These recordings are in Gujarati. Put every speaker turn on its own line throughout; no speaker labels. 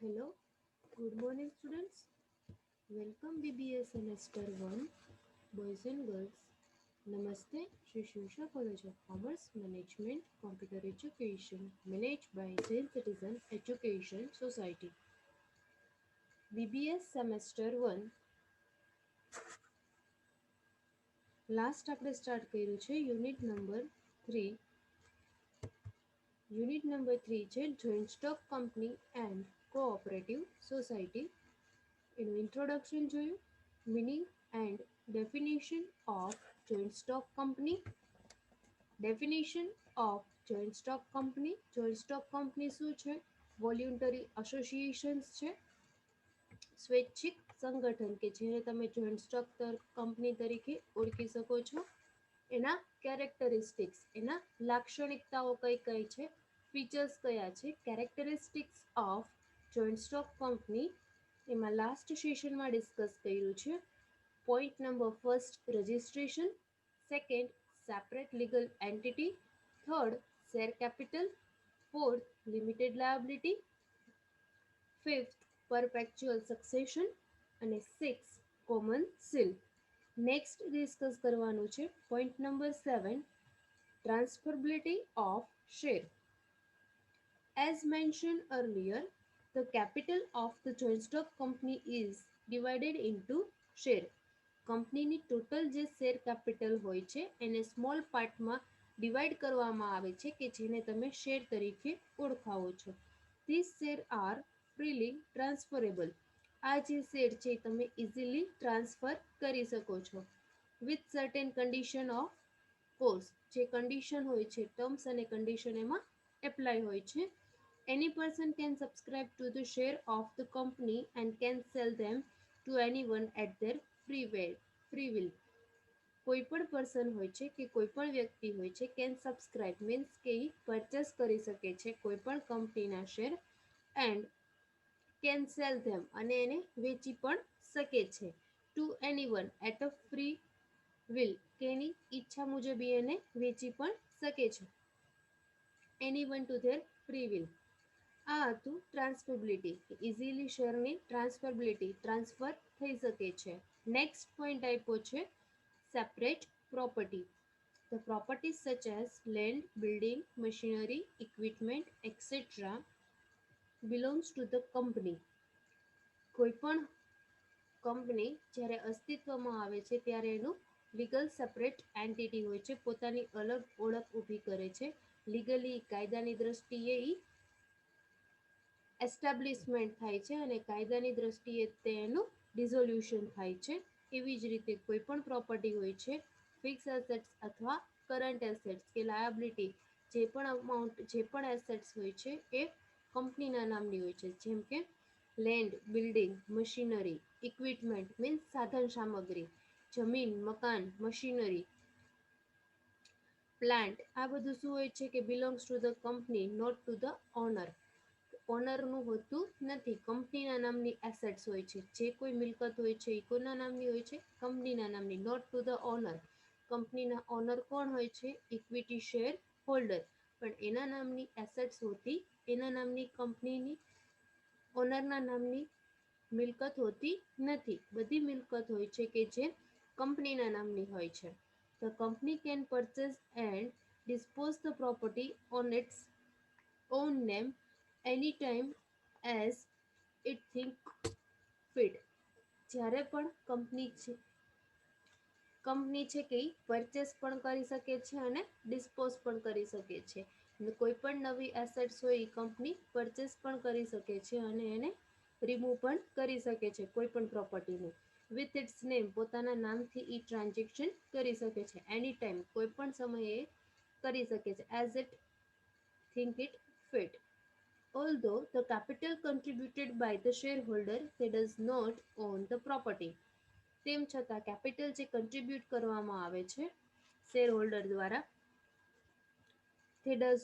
Hello, good morning students. Welcome BBA semester 1 boys and girls. Namaste, Shri Shusha College of Commerce Management Computer Education managed by Jain Citizen Education Society. BBS semester 1 last આપણે સ્ટાર્ટ કર્યું છે યુનિટ નંબર 3. યુનિટ નંબર 3 છે joint stock company and cooperative society. એનું ઇન્ટ્રોડક્શન જોયું, meaning and definition of joint stock company. Definition of joint stock company. Joint stock company શું છે? વોલ્યુન્ટરી એસોસિએશન્સ છે, સ્વૈચ્છિક સંગઠન કે જેને તમે જોઈન્ટ સ્ટોક કંપની તરીકે ઓળખી શકો છો. એના કેરેક્ટરિસ્ટિક્સ, એના લાક્ષણિકતાઓ કઈ કઈ છે, ફીચર્સ કયા છે, characteristics of joint stock company એમાં લાસ્ટ સેશનમાં ડિસ્કસ કર્યું છે. Point number first registration, second separate legal entity, third share capital, fourth limited liability, fifth perpetual succession અને six common seal. Next discuss કરવાનું છે point number 7 transferability of share. As mentioned earlier, the capital of the joint stock company is divided into share. કંપનીની ટોટલ જે શેર કેપિટલ હોય છે એને સ્મોલ પાર્ટમાં ડિવાઈડ કરવામાં આવે છે કે જેને તમે શેર તરીકે ઓળખાવો છો. This share are freely transferable. આ જે શેર છે તમે ઇઝીલી ટ્રાન્સફર કરી શકો છો with certain condition of course. જે કન્ડિશન હોય છે, ટર્મ્સ અને કન્ડિશન એમાં એપ્લાય હોય છે. Any person can subscribe to the share of the company and can sell them to anyone at their free will. કોઈ પણ પર્સન હોય છે કે કોઈ પણ વ્યક્તિ હોય છે કેન સબસ્ક્રાઇબ મીન્સ કે પરચેસ કરી શકે છે કોઈ પણ કંપનીના share and can sell them અને એને વેચી પણ શકે છે to anyone at a free will કે એની ઈચ્છા મુજબ એને વેચી પણ શકે છે. Anyone to their free will. આ હતું ટ્રાન્સફરેબિલિટી, ઇઝીલી શેરની ટ્રાન્સફરેબિલિટી ટ્રાન્સફર થઈ શકે છે. નેક્સ્ટ પોઈન્ટ આપ્યો છે separate property. The properties such as land, building, machinery, equipment, etc. belongs to the company. કોઈ પણ કંપની જ્યારે અસ્તિત્વમાં આવે છે ત્યારે એનું લીગલ સેપરેટ એન્ટિટી હોય છે, પોતાની અલગ ઓળખ ઊભી કરે છે. લીગલી કાયદાની દ્રષ્ટિએ એસ્ટાબ્લિશમેન્ટ થાય છે અને કાયદાની દ્રષ્ટિએ તેનું ડિઝોલ્યુશન થાય છે. એવી જ રીતે કોઈ પણ પ્રોપર્ટી હોય છે, ફિક્સ એસેટ્સ અથવા કરંટ એસેટ્સ કે લાયબિલિટી, જે પણ અમાઉન્ટ, જે પણ એસેટ્સ હોય છે એ કંપનીના નામની હોય છે. જેમ કે land, building, machinery, equipment means સાધન સામગ્રી, જમીન, મકાન, મશીનરી, પ્લાન્ટ, આ બધું શું હોય છે કે belongs to the company, not to the owner. ઓનરનું હોતું નથી, કંપનીના નામની એસેટ્સ હોય છે. જે કોઈ મિલકત હોય છે એ કોના નામની હોય છે? કંપનીના નામની, નોટ ટુ ધ ઓનર. કંપનીના ઓનર કોણ હોય છે? Equity share holder. પણ એના નામની એસેટ્સ હોતી, એના નામની કંપનીની ઓનરના નામની મિલકત હોતી નથી. બધી મિલકત હોય છે કે જે કંપનીના નામની હોય છે. The company can purchase and dispose the property on its own name anytime as it think fit. જ્યારે પણ કંપની છે કે પરચેસ પણ કરી શકે છે અને ડિસ્પોઝ પણ કરી શકે છે. કોઈ પણ નવી એસેટ્સ હોય એ કંપની પરચેસ પણ કરી શકે છે અને એને રિમૂવ પણ કરી શકે છે કોઈ પણ પ્રોપર્ટીનું. વિથ ઇટ્સ નેમ, પોતાના નામથી એ ટ્રાન્ઝેક્શન કરી શકે છે. એની ટાઈમ, કોઈ પણ સમયે કરી શકે છે. As it think it fit. Although the capital contributed by the shareholder, they does not own the property. તેમ છતાં કેપિટલ જે કન્ટ્રીબ્યુટ કરવામાં આવે છે શેર હોલ્ડર દ્વારા, they does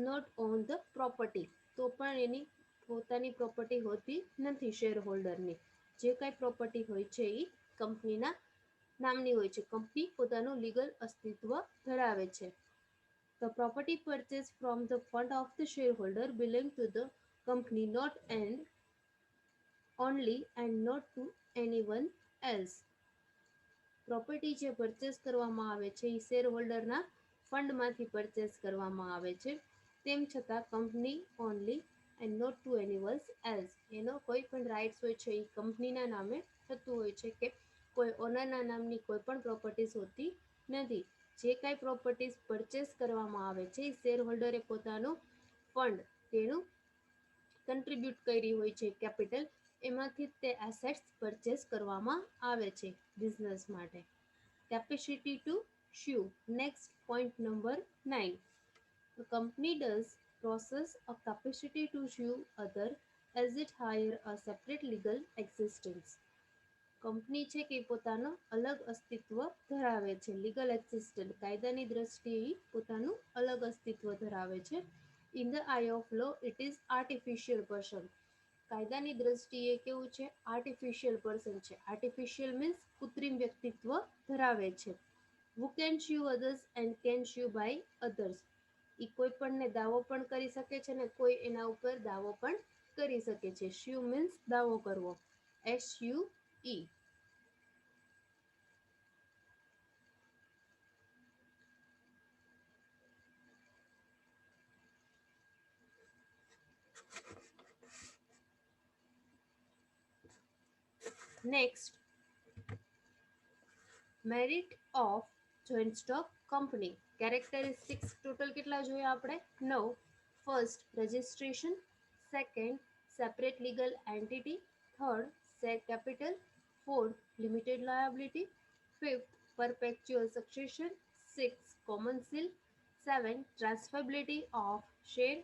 not own the property. તો પણ એની પોતાની પ્રોપર્ટી હોતી નથી શેર હોલ્ડરની. જે કાંઈ પ્રોપર્ટી હોય છે એ કંપનીના નામની હોય છે. કંપની પોતાનું લીગલ અસ્તિત્વ ધરાવે છે. The property purchased from the fund of the shareholder belong to the company not and only and not to anyone else. Property જે પરચેસ કરવામાં આવે છે એ શેર હોલ્ડરના ફંડમાંથી પરચેસ કરવામાં આવે છે, તેમ છતાં company only and not to એનીવલ્સ એલ્સ, એનો કોઈ પણ રાઇટ્સ હોય છે એ કંપનીના નામે થતું હોય છે કે કોઈ ઓનરના નામની કોઈ પણ પ્રોપર્ટીઝ હોતી નથી. જે કાંઈ પ્રોપર્ટીઝ પરચેસ કરવામાં આવે છે એ શેર હોલ્ડરે પોતાનું ફંડ, તેનું કન્ટ્રીબ્યુટ કરી હોય છે કેપિટલ, એમાંથી તે એસેટ્સ પરચેસ કરવામાં આવે છે બિઝનેસ માટે. Capacity to sue. Next point number 9. A company does possess a capacity to sue other as it hire a separate legal existence. Company છે કે પોતાનો અલગ અસ્તિત્વ ધરાવે છે, લીગલ એક્ઝિસ્ટન્ટ, કાયદાની દ્રષ્ટિએ પોતાનું અલગ અસ્તિત્વ ધરાવે છે. In the eye of law it is artificial person. કાયદાની દ્રષ્ટિએ કેવું છે? આર્ટિફિશિયલ પર્સન છે. આર્ટિફિશિયલ મીન્સ કૃત્રિમ વ્યક્તિત્વ ધરાવે છે. Who can sue others and can sue by others. એ કોઈ પણને દાવો પણ કરી શકે છે ને કોઈ એના ઉપર દાવો પણ કરી શકે છે. સ્યુ મીન્સ દાવો કરવો. SUE. Next, merit of joint stock company. Characteristics total કેટલા જોયા આપણે? 9. First, registration. Second, separate legal entity. Third, share capital. Fourth, limited liability. Fifth, perpetual succession. 6. Common seal. 7. Transferability of share.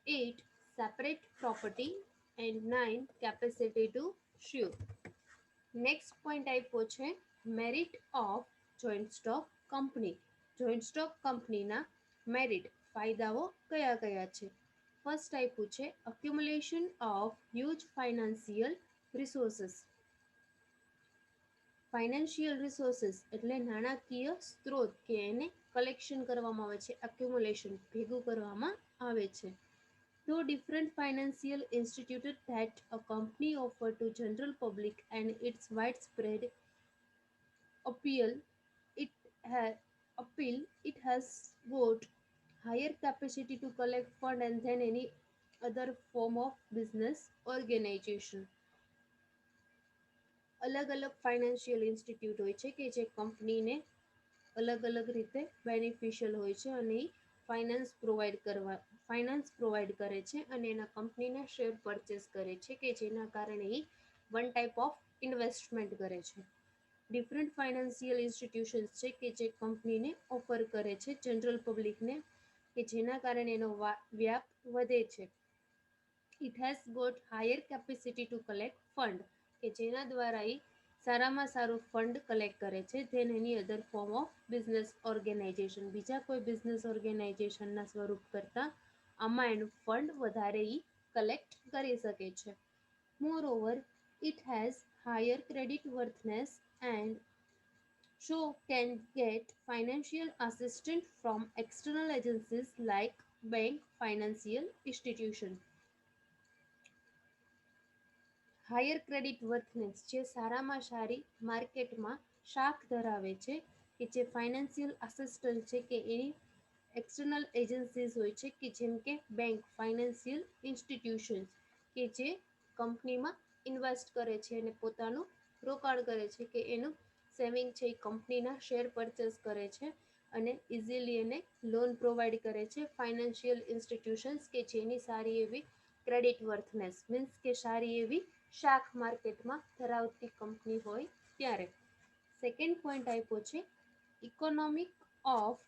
8. Separate property. And 9. Capacity to sue. Next point આપ્યો છે merit of joint stock company. Joint stock કંપનીના મેરિટ, ફાયદાઓ કયા કયા છે? ફર્સ્ટ આપ્યું છે accumulation of huge financial resources. Financial resources એટલે નાણાકીય સ્ત્રોત કે એને કલેક્શન કરવામાં આવે છે, અક્યુમ્યુલેશન ભેગું કરવામાં આવે છે. Though different financial institutions that a company offer to general public and its widespread appeal, it it has got higher capacity to collect fund than any other form of business organization. અલગ અલગ ફાઇનાન્શિયલ ઇન્સ્ટિટ્યૂટ હોય છે કે જે કંપનીને અલગ અલગ રીતે બેનિફિશિયલ હોય છે અને ફાઇનાન્સ પ્રોવાઈડ કરે છે અને એના કંપનીના શેર પરચેસ કરે છે કે જેના કારણે એ વન ટાઈપ ઓફ ઇન્વેસ્ટમેન્ટ કરે છે. ડિફરન્ટ ફાઇનાન્શિયલ ઇન્સ્ટિટ્યુશન્સ છે કે જે કંપનીને ઓફર કરે છે જનરલ પબ્લિકને કે જેના કારણે એનો વ્યાપ વધે છે. It has got higher capacity to collect fund કે જેના દ્વારા એ સારામાં સારું ફંડ કલેક્ટ કરે છે then any other form of business organization. બીજા કોઈ બિઝનેસ ઓર્ગેનાઇઝેશનના સ્વરૂપ કરતાં આમાં એનું ફંડ વધારે એ કલેક્ટ કરી શકે છે. Moreover, it has higher credit worthiness and so can get financial assistance from external agencies like bank, financial institution. Higher credit worthiness જે સારામાં સારી માર્કેટમાં શાખ ધરાવે છે કે જે ફાઇનાન્શિયલ આસિસ્ટન્ટ છે કે એની એક્સટર્નલ એજન્સીઝ હોય છે કે જેમ કે બેંક, ફાઇનાન્શિયલ ઇન્સ્ટિટ્યુશન્સ કે જે કંપનીમાં ઇન્વેસ્ટ કરે છે અને પોતાનું રોકાણ કરે છે કે એનું સેવિંગ છે એ કંપનીના શેર પરચેસ કરે છે અને ઇઝીલી એને લોન પ્રોવાઈડ કરે છે. ફાઇનાન્શિયલ ઇન્સ્ટિટ્યુશન્સ કે જેની સારી એવી ક્રેડિટ વર્થનેસ મીન્સ કે સારી એવી શાખ માર્કેટમાં ધરાવતી કંપની હોય ત્યારે. સેકન્ડ પોઈન્ટ આપ્યો છે economic of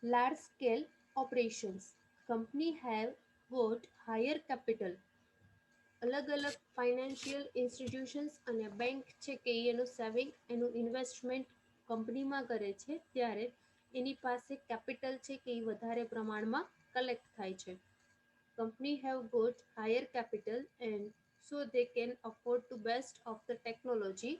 large scale operations. Company have got higher capital. અલગ અલગ ફાઇનાન્શિયલ ઇન્સ્ટિટ્યુશન્સ અને બેંક છે કે એનું સેવિંગ, એનું ઇન્વેસ્ટમેન્ટ કંપનીમાં કરે છે ત્યારે એની પાસે કેપિટલ છે કે એ વધારે પ્રમાણમાં કલેક્ટ થાય છે. Company have got higher capital and so they can afford to best of the technology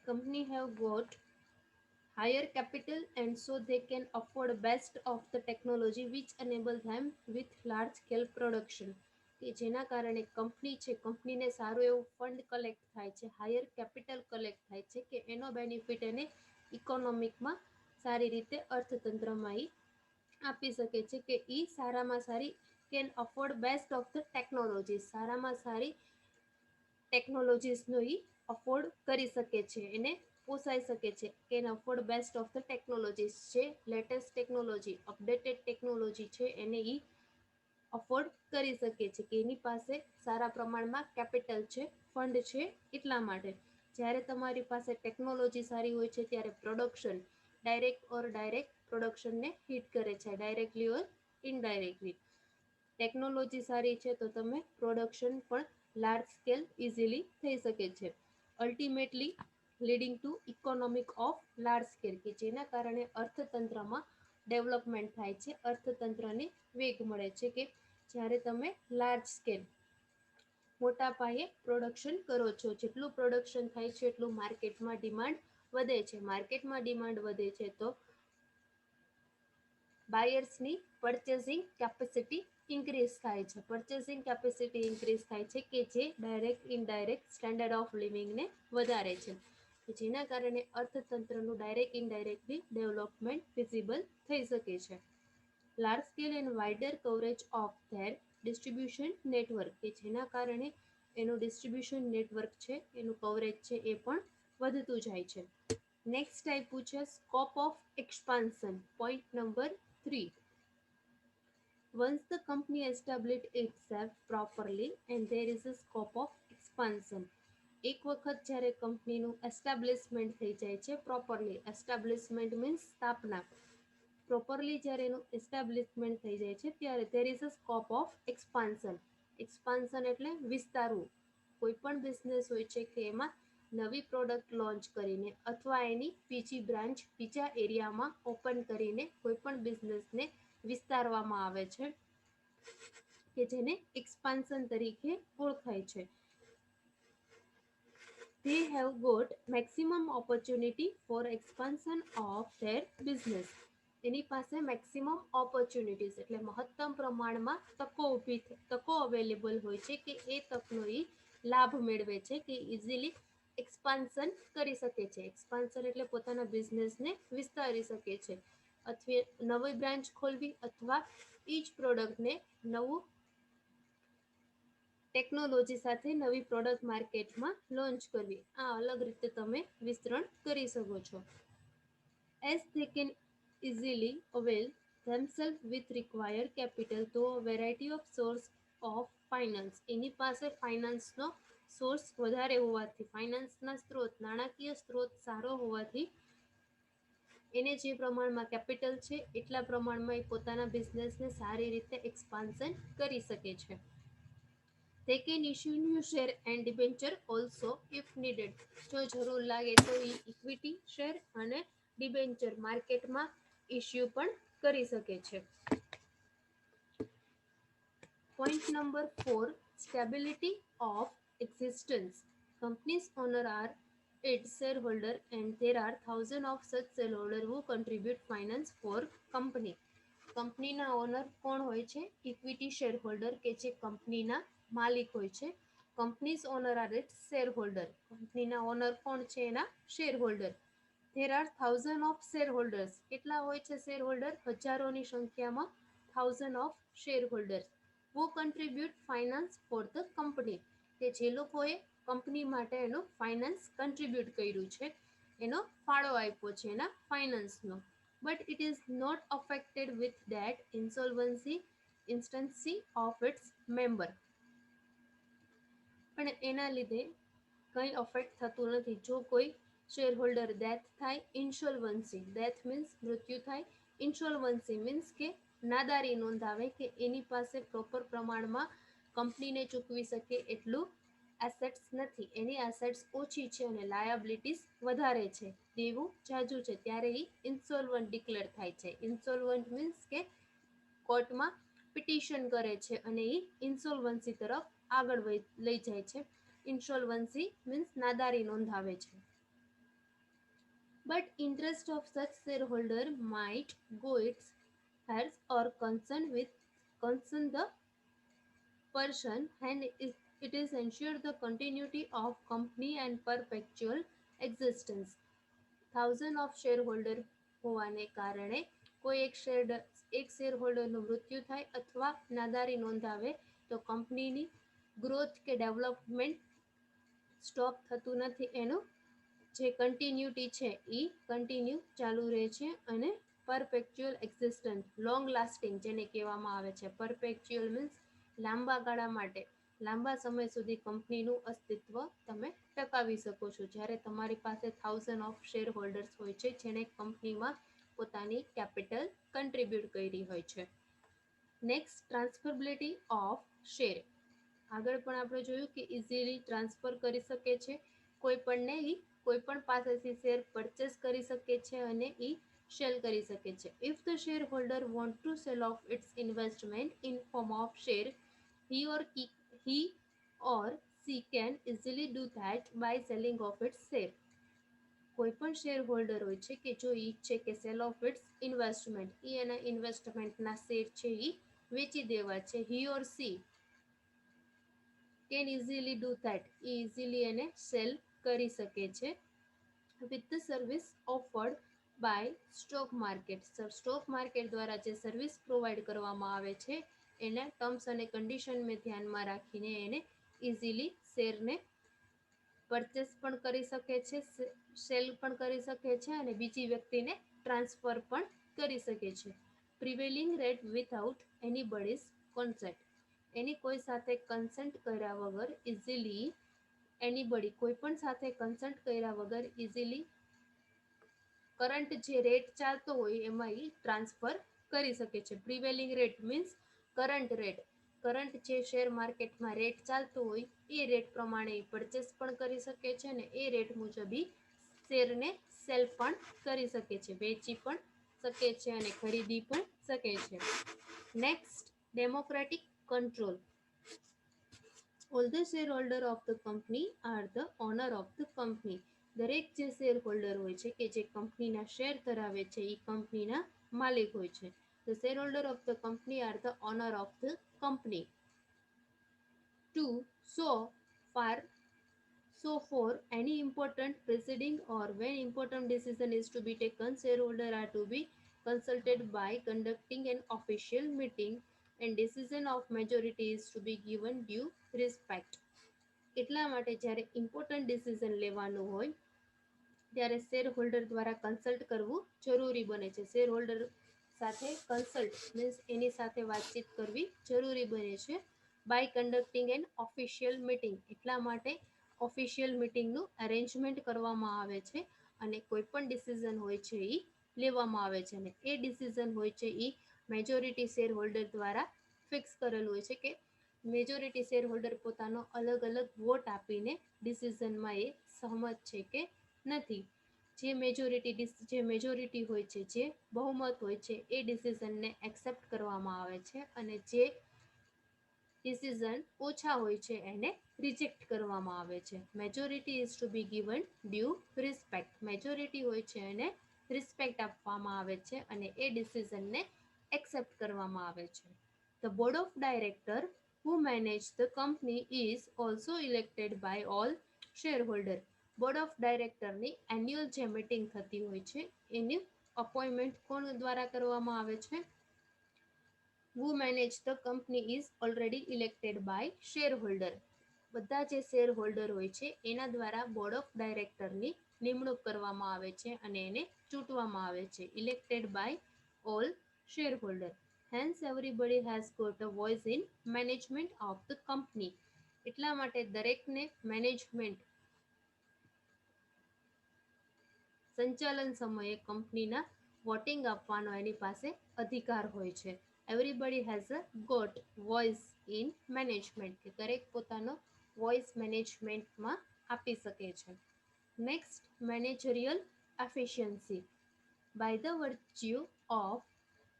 company have got higher capital and so they can afford best of the technology which enable them with large scale production કે જેના કારણે કંપની છે કંપનીને સારું એવું ફંડ કલેક્ટ થાય છે હાયર કેપિટલ કલેક્ટ થાય છે કે એનો બેનિફિટ એને ઇકોનોમિકમાં સારી રીતે અર્થતંત્રમાં આપી શકે છે કે એ સારામાં સારી can afford best of the technology સારામાં સારી ટેકનોલોજીસનો એ અફોર્ડ કરી શકે છે એને પોસાઈ શકે છે can afford best of the technologies છે લેટેસ્ટ ટેકનોલોજી અપડેટેડ ટેકનોલોજી છે એને એ અફોર્ડ કરી શકે છે કે એની પાસે સારા પ્રમાણમાં કેપિટલ છે ફંડ છે એટલા માટે જ્યારે તમારી પાસે ટેકનોલોજી સારી હોય છે ત્યારે પ્રોડક્શન ડાયરેક્ટ પ્રોડક્શનને હિટ કરે છે ડાયરેક્ટલી ઓર ઇનડાયરેક્ટલી ટેકનોલોજી સારી છે તો તમે પ્રોડક્શન પણ લાર્જ સ્કેલ ઇઝીલી થઈ શકે છે ultimately leading two economic of large scale કે જેના કારણે અર્થતંત્રમાં ડેવલપમેન્ટ થાય છે અર્થતંત્રને વેગ મળે છે કે જ્યારે તમે લાર્જ સ્કેલ મોટા પાયે પ્રોડક્શન કરો છો જેટલું પ્રોડક્શન થાય છે એટલું માર્કેટમાં ડિમાન્ડ વધે છે માર્કેટમાં ડિમાન્ડ વધે છે તો બાયર્સની પરચેસિંગ કેપેસિટી ઇન્ક્રીઝ થાય છે પરચેસિંગ કેપેસિટી ઇન્ક્રીઝ થાય છે કે જે ડાયરેક્ટ ઇનડાયરેક્ટ સ્ટેન્ડર્ડ ઓફ લિવિંગને વધારે છે જેના કારણે અર્થતંત્રનું ડાયરેક્ટ ઇનડાયરેક્ટલી ડેવલપમેન્ટ વિઝિબલ થઈ શકે છે large scale and wider coverage of their distribution network કે જેના કારણે એનું ડિસ્ટ્રીબ્યુશન નેટવર્ક છે એનું કવરેજ છે એ પણ વધતું જાય છે નેક્સ્ટ આપ્યું છે scope of expansion point number 3 once the company established itself properly and there is a scope of expansion એક વખત જ્યારે કંપનીનું એસ્ટાબ્લિશમેન્ટ થઈ જાય છે પ્રોપરલી એસ્ટાબ્લિશમેન્ટ મીન્સ સ્થાપના પ્રોપરલી જ્યારે એનું એસ્ટાબ્લિશમેન્ટ થઈ જાય છે ત્યારે there is a scope of expansion expansion એટલે વિસ્તારવું કોઈ પણ બિઝનેસ હોય છે કે એમાં નવી પ્રોડક્ટ લોન્ચ કરીને અથવા એની બીજી બ્રાન્ચ બીજા એરિયામાં ઓપન કરીને કોઈ પણ બિઝનેસને વિસ્તારવામાં આવે છે કે જેને એક્સપાન્શન તરીકે ઓળખાય છે they have got maximum opportunity for expansion of their business એની પાસે મેક્સિમમ ઓપોર્ચ્યુનિટીઝ એટલે મહત્તમ પ્રમાણમાં તકો અવેલેબલ હોય છે કે એ તકનો એ લાભ મેળવે છે કે ઇઝીલી એક્સપાન્શન કરી શકે છે એક્સપાન્શન એટલે પોતાના બિઝનેસને વિસ્તારી શકે છે અથવા નવી બ્રાન્ચ ખોલવી અથવા એ જ પ્રોડક્ટને નવું ટેકનોલોજી સાથે નવી પ્રોડક્ટ માર્કેટમાં લોન્ચ કરવી આ અલગ રીતે તમે વિસ્તરણ કરી શકો છો as they can easily avail themselves with required capital to a variety of source of finance એની પાસે ફાઇનાન્સનો સોર્સ વધારે હોવાથી ફાઇનાન્સના સ્ત્રોત નાણાકીય સ્ત્રોત સારો હોવાથી એને જે પ્રમાણમાં કેપિટલ છે એટલા પ્રમાણમાં એ પોતાના બિઝનેસને સારી રીતે એક્સપાન્શન કરી શકે છે they can issue new share and debenture also if needed જો જરૂર લાગે તો એ ઇક્વિટી શેર અને ડિબેન્ચર માર્કેટમાં ઇશ્યુ પણ કરી શકે છે point number 4 stability of existence companies owner are its shareholder and there are thousands of such shareholder who contribute finance for company કંપનીના ઓનર કોણ હોય છે ઇક્વિટી શેરહોલ્ડર કે જે કંપનીના માલિક હોય છે companies owner are its shareholder કંપનીના ઓનર કોણ છે એના shareholder there are thousands of shareholders કેટલા હોય છે શેરહોલ્ડર હજારોની સંખ્યામાં thousand of shareholders who contribute finance for the company કે જે લોકોએ કંપની માટે એનો ફાઇનાન્સ કન્ટ્રીબ્યુટ કર્યું છે એનો ફાળો આપ્યો છે એના ફાઇનાન્સનો but it is not affected with that insolvency instancy of its member પણ એના લીધે કંઈ અફેક્ટ થતું નથી જો કોઈ શેરહોલ્ડર ડેથ થાય ઇન્સોલ્વન્સી ડેથ મીન્સ મૃત્યુ થાય ઇન્સોલ્વન્સી મીન્સ કે નાદારી નોંધાવે કે એની પાસે પ્રોપર પ્રમાણમાં કંપનીને ચૂકવી શકે એટલું એસેટ્સ નથી એની એસેટ્સ ઓછી છે અને લાયબિલિટીઝ વધારે છે દેવું જાજુ છે ત્યારે એ ઇન્સોલ્વન્ટ ડિક્લેર થાય છે ઇન્સોલ્વન્ટ મીન્સ કે કોર્ટમાં પિટિશન કરે છે અને એ ઇન્સોલ્વન્સી તરફ આગળ લઈ જાય છે ઇન્સોલ્વન્સી મીન્સ નાદારી નોંધાવે છે but interest of such shareholder might go its hairs or concern the person, and it is ensure the continuity of company and perpetual existence. Thousand of share holder હોવાને કારણે કોઈ એક શેર હોલ્ડરનું મૃત્યુ થાય અથવા નાદારી નોંધાવે તો કંપનીની ગ્રોથ કે ડેવલપમેન્ટ સ્ટોપ થતું નથી. એનું જે કન્ટિન્યુટી છે એ કન્ટિન્યુ ચાલુ રહે છે અને પરપેક્ચ્યુઅલ એક્ઝિસ્ટન્સ લોંગ લાસ્ટિંગ જેને કહેવામાં આવે છે. પરપેક્ચ્યુઅલ મીન્સ લાંબા ગાળા માટે, લાંબા સમય સુધી કંપનીનું અસ્તિત્વ તમે ટકાવી શકો છો જ્યારે તમારી પાસે થાઉઝન્ડ ઓફ શેર હોલ્ડર્સ હોય છે જેણે કંપનીમાં પોતાની કેપિટલ કન્ટ્રીબ્યુટ કરી હોય છે. Next, transferability of share. આગળ પણ આપણે જોયું કે ઇઝીલી ટ્રાન્સફર કરી શકે છે, કોઈ પણને કોઈ પણ પાસેથી શેર પરચેસ કરી શકે છે અને એ સેલ કરી શકે છે. If the share holder want to sell of its investment in form of share, he or he or she can easily do that by selling off its share. કોઈ પણ શેર હોલ્ડર હોય છે કે જો ઈચ્છે કે સેલ ઓફ ઇટ્સ ઇન્વેસ્ટમેન્ટ, એ એના ઇન્વેસ્ટમેન્ટના શેર છે એ વેચી દેવા છે, he or she can easily do that, A easily એને સેલ કરી શકે છે. with the service offered by stock market. Stock market દ્વારા જે સર્વિસ પ્રોવાઈડ કરવામાં આવે છે એના ટર્મ્સ અને કન્ડિશન મેં ધ્યાનમાં રાખીને એને ઇઝીલી શેરને પરચેસ પણ કરી શકે છે, સેલ પણ કરી શકે છે અને બીજી વ્યક્તિને ટ્રાન્સફર પણ કરી શકે છે. Prevailing rate without anybody's consent. એની કોઈ સાથે કન્સન્ટ કર્યા વગર ઇઝીલી એનીબડી કોઈ પણ સાથે કન્સન્ટ કર્યા વગર ઇઝીલી કરંટ જે રેટ ચાલતો હોય એમાં એ ટ્રાન્સફર કરી શકે છે. Prevailing rate means current rate. Current જે શેર માર્કેટમાં રેટ ચાલતો હોય એ રેટ પ્રમાણે પરચેસ પણ કરી શકે છે અને એ રેટ મુજબ શેરને સેલ પણ કરી શકે છે, વેચી પણ શકે છે અને ખરીદી પણ શકે છે. Next, democratic control. All the share holder of the company are the owner of the company. દરેક જે શેર હોલ્ડર હોય છે કે જે કંપનીના શેર ધરાવે છે એ કંપનીના માલિક હોય છે. The shareholder of the company are the owner of the company. To so far so for any important proceeding or when important decision is to be taken, shareholder are to be consulted by conducting an official meeting and decision of majority is to be given due respect. એટલા માટે જ્યારે ઇમ્પોર્ટન્ટ ડિસિઝન લેવાનું હોય ત્યારે શેર હોલ્ડર દ્વારા કન્સલ્ટ કરવું જરૂરી બને છે. શેર હોલ્ડર સાથે કન્સલ્ટ મીન્સ એની સાથે વાતચીત કરવી જરૂરી બને છે. By conducting an official meeting, એટલા માટે ઓફિશિયલ મિટિંગનું અરેન્જમેન્ટ કરવામાં આવે છે અને કોઈ પણ ડિસિઝન હોય છે એ લેવામાં આવે છે અને એ ડિસિઝન હોય છે એ મેજોરિટી શેર હોલ્ડર દ્વારા ફિક્સ કરેલું હોય છે કે મેજોરિટી શેર હોલ્ડર પોતાનો અલગ અલગ વોટ આપીને ડિસિઝનમાં એ સહમત છે કે નથી. જે મેજોરિટી હોય છે, જે બહુમત હોય છે એ ડિસિઝનને એક્સેપ્ટ કરવામાં આવે છે અને જે ડિસિઝન ઓછા હોય છે એને રિજેક્ટ કરવામાં આવે છે. Majority is to be given due respect. Majority હોય છે એને રિસ્પેક્ટ આપવામાં આવે છે અને એ ડિસિઝનને એક્સેપ્ટ કરવામાં આવે છે. The board of director who manage the company is also elected by all shareholder. Board of ડાયરેક્ટરની એન્યુઅલ જે મીટિંગ થતી હોય છે એની અપોઇન્ટમેન્ટ કોણ દ્વારા કરવામાં આવે છે? who manage the company is already elected by shareholder. બધા જે શેર હોલ્ડર હોય છે એના દ્વારા બોર્ડ ઓફ ડાયરેક્ટરની નિમણૂક કરવામાં આવે છે અને એને ચૂંટવામાં આવે છે. Elected by all shareholder. Hence everybody has got a voice in management of the company. એટલા માટે દરેકને મેનેજમેન્ટ સંચાલન સમયે કંપનીના વોટિંગ આપવાનો એની પાસે અધિકાર હોય છે. Everybody has a got voice in management, કે દરેક પોતાનો વોઇસ મેનેજમેન્ટમાં આપી શકે છે. Next, managerial efficiency. By the virtue of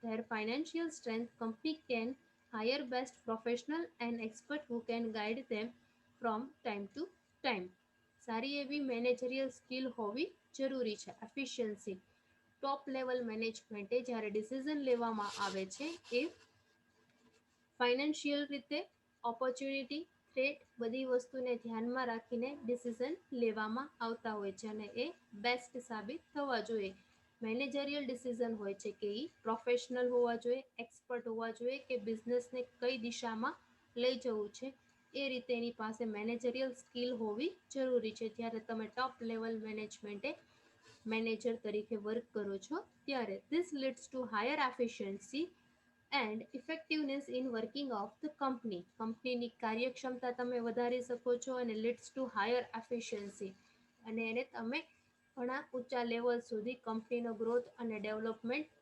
their financial strength, company can hire best professional and expert who can guide them from time to time. સારી એવી મેનેજરિયલ સ્કિલ હોવી જરૂરી છે. એફિશિયન્સી, ટોપ લેવલ મેનેજમેન્ટે જ્યારે ડિસિઝન લેવામાં આવે છે એ ફાઇનાન્શિયલ રીતે, ઓપોર્ચ્યુનિટી, થ્રેટ, બધી વસ્તુને ધ્યાનમાં રાખીને ડિસિઝન લેવામાં આવતા હોય છે અને એ બેસ્ટ સાબિત થવા જોઈએ. મેનેજરિયલ ડિસિઝન હોય છે કે એ પ્રોફેશનલ હોવા જોઈએ, એક્સપર્ટ હોવા જોઈએ કે બિઝનેસને કઈ દિશામાં લઈ જવું છે એ રીતે એની પાસે મેનેજરિયલ સ્કિલ હોવી જરૂરી છે. જ્યારે તમે ટોપ લેવલ મેનેજમેન્ટે મેનેજર તરીકે વર્ક કરો છો ત્યારે this leads two higher efficiency and effectiveness in working of the company. કંપનીની કાર્યક્ષમતા તમે વધારી શકો છો અને લીડ્સ ટુ હાયર એફિશિયન્સી, અને એને તમે ઘણા ઊંચા લેવલ સુધી કંપનીનો ગ્રોથ અને ડેવલપમેન્ટ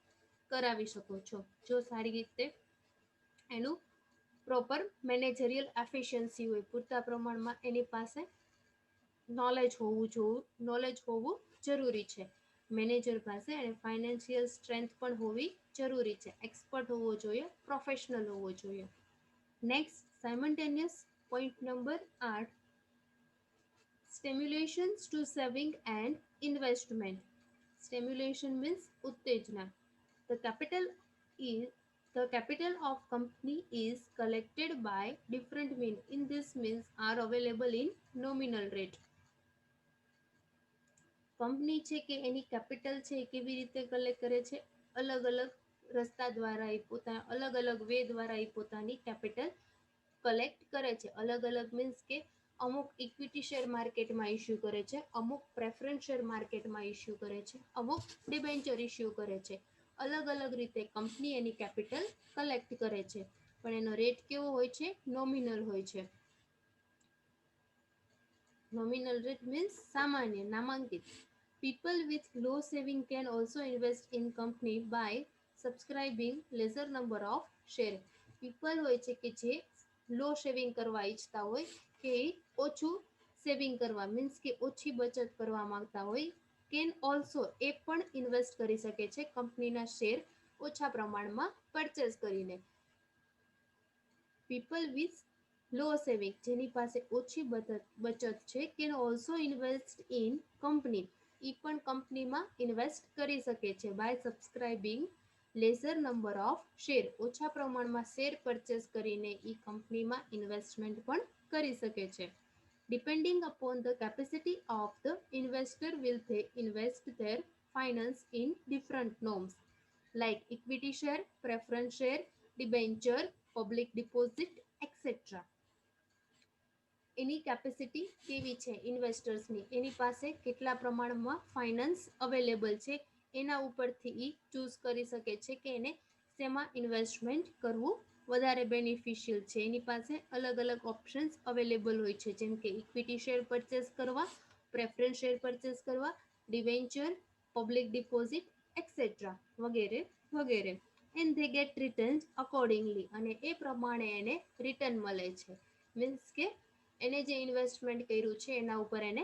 કરાવી શકો છો જો સારી રીતે એનું પ્રોપર મેનેજરિયલ એફિશિયન્સી હોય, પૂરતા પ્રમાણમાં એની પાસે નોલેજ હોવું જરૂરી છે મેનેજર પાસે. અને ફાઇનાન્શિયલ સ્ટ્રેન્થ પણ હોવી જરૂરી છે, એક્સપર્ટ હોવો જોઈએ, પ્રોફેશનલ હોવો જોઈએ. Next, simultaneous point number 8, stimulations to saving and investment. Stimulation means ઉત્તેજના. The capital is the capital of company is collected by different means. In this means are available in nominal rate. Company છે કે એની કેપિટલ છે એ કેવી રીતે કલેક્ટ કરે છે? અલગ અલગ રસ્તા દ્વારા અલગ અલગ વે દ્વારા એ પોતાની કેપિટલ કલેક્ટ કરે છે. અલગ અલગ મીન્સ કે અમુક ઇક્વિટી શેર માર્કેટમાં ઇસ્યુ કરે છે, અમુક પ્રેફરન્સ શેર માર્કેટમાં ઇસ્યુ કરે છે, અમુક ડિબેન્ચર ઇસ્યુ કરે છે. અલગ અલગ રીતે કંપની એની કેપિટલ કલેક્ટ કરે છે, પણ એનો રેટ કેવો હોય છે? નોમિનલ હોય છે. નોમિનલ રેટ મીન્સ સામાન્ય, નામાંકિત. People with low saving can also invest in company by subscribing lesser number of share. People હોય છે કે જે લો સેવિંગ કરવા ઈચ્છતા હોય કે ઓછું સેવિંગ કરવા મીન્સ કે ઓછી બચત કરવા માંગતા હોય, કેન ઓલ્સો એ પણ ઇન્વેસ્ટ કરી શકે છે કંપનીના શેર ઓછા પ્રમાણમાં પરચેસ કરીને. પીપલ વિથ લો સેવિંગ, જેની પાસે ઓછી બચત છે, can also invest in company, એ પણ કંપનીમાં ઇન્વેસ્ટ કરી શકે છે. By subscribing lesser number of share, ઓછા પ્રમાણમાં શેર પરચેસ કરીને એ કંપનીમાં ઇન્વેસ્ટમેન્ટ પણ કરી શકે છે. Depending upon the capacity of the investor will they invest their finance in different norms like equity share, preference share, debenture, public deposit, etc. Any capacity કેવી છે ઇન્વેસ્ટર્સની, એની પાસે કેટલા પ્રમાણમાં ફાઇનાન્સ અવેલેબલ છે એના ઉપરથી એ ચૂઝ કરી શકે છે કે એને શેમાં ઇન્વેસ્ટમેન્ટ કરવું વધારે બેનિફિશિયલ છે. એની પાસે અલગ અલગ ઓપ્શન્સ અવેલેબલ હોય છે, જેમ કે ઇક્વિટી શેર પરચેસ કરવા, પ્રેફરન્સ શેર પરચેસ કરવા, ડિવેન્ચર, પબ્લિક ડિપોઝિટ, એક્સેટ્રા વગેરે વગેરે. And they get return accordingly, અને એ પ્રમાણે એને રિટર્ન મળે છે. મીન્સ કે એને જે ઇન્વેસ્ટમેન્ટ કર્યું છે એના ઉપર એને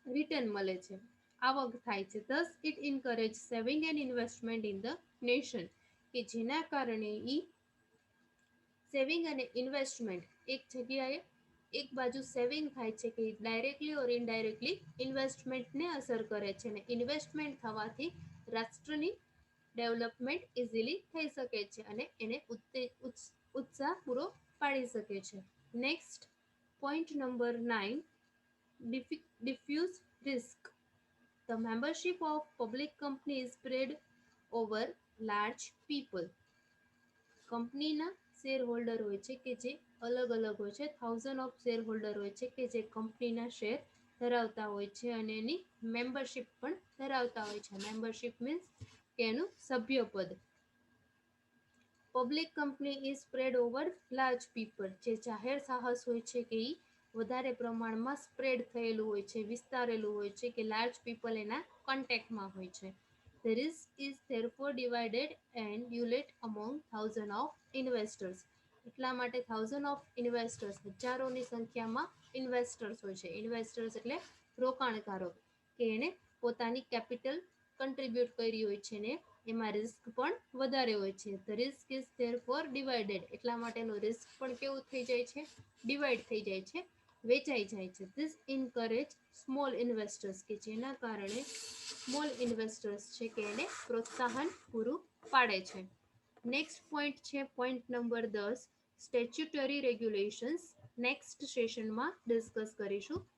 રિટર્ન મળે છે, આવક થાય છે. thus it encourage saving and investment in the nation, કે જેના કારણે સેવિંગ અને ઇન્વેસ્ટમેન્ટ એક જગ્યાએ એક બાજુ સેવિંગ થાય છે કે ડાયરેક્ટલી ઓર ઇનડાયરેક્ટલી ઇન્વેસ્ટમેન્ટને અસર કરે છે, અને ઇન્વેસ્ટમેન્ટ થવાથી રાષ્ટ્રની ડેવલપમેન્ટ ઇઝીલી થઈ શકે છે અને એને ઉત્સાહ પૂરો પાડી શકે છે. Next, point number 9, diffuse risk. The membership of public company is spread over large people. કંપનીના શેર હોલ્ડર હોય છે કે જે અલગ અલગ હોય છે, 1000 ઓફ શેર હોલ્ડર હોય છે કે જે કંપનીના શેર ધરાવતા હોય છે અને એની મેમ્બરશિપ પણ ધરાવતા હોય છે. મેમ્બરશિપ મીન્સ કે એનું સભ્યપદ. Public company is spread over large people, જે જાહેર સાહસ હોય છે કે એ વધારે પ્રમાણમાં સ્પ્રેડ થયેલું હોય છે, વિસ્તારેલું હોય છે કે લાર્જ પીપલ એના કોન્ટેક્ટમાં હોય છે. The risk is therefore divided and diluted among thousands of investors. એટલા માટે થાઉઝન્ડ ઓફ ઇન્વેસ્ટર્સ, હજારોની સંખ્યામાં ઇન્વેસ્ટર્સ હોય છે. ઇન્વેસ્ટર્સ એટલે રોકાણકારો, કે એને પોતાની કેપિટલ કન્ટ્રીબ્યુટ કરી હોય છે ને એમાં રિસ્ક પણ વધારે હોય છે. The risk is therefore divided, એટલા માટેનું રિસ્ક પણ કેવું થઈ જાય છે? ડિવાઈડ થઈ જાય છે વેચાઈ જાય છે. ધીસ ઇન્કરેજ સ્મોલ ઇન્વેસ્ટર્સ, કે જેના કારણે સ્મોલ ઇન્વેસ્ટર્સ છે કે એને પ્રોત્સાહન પૂરું પાડે છે. નેક્સ્ટ પોઈન્ટ છે point number 10, statutory regulations. Next સેશનમાં ડિસ્કસ કરીશું.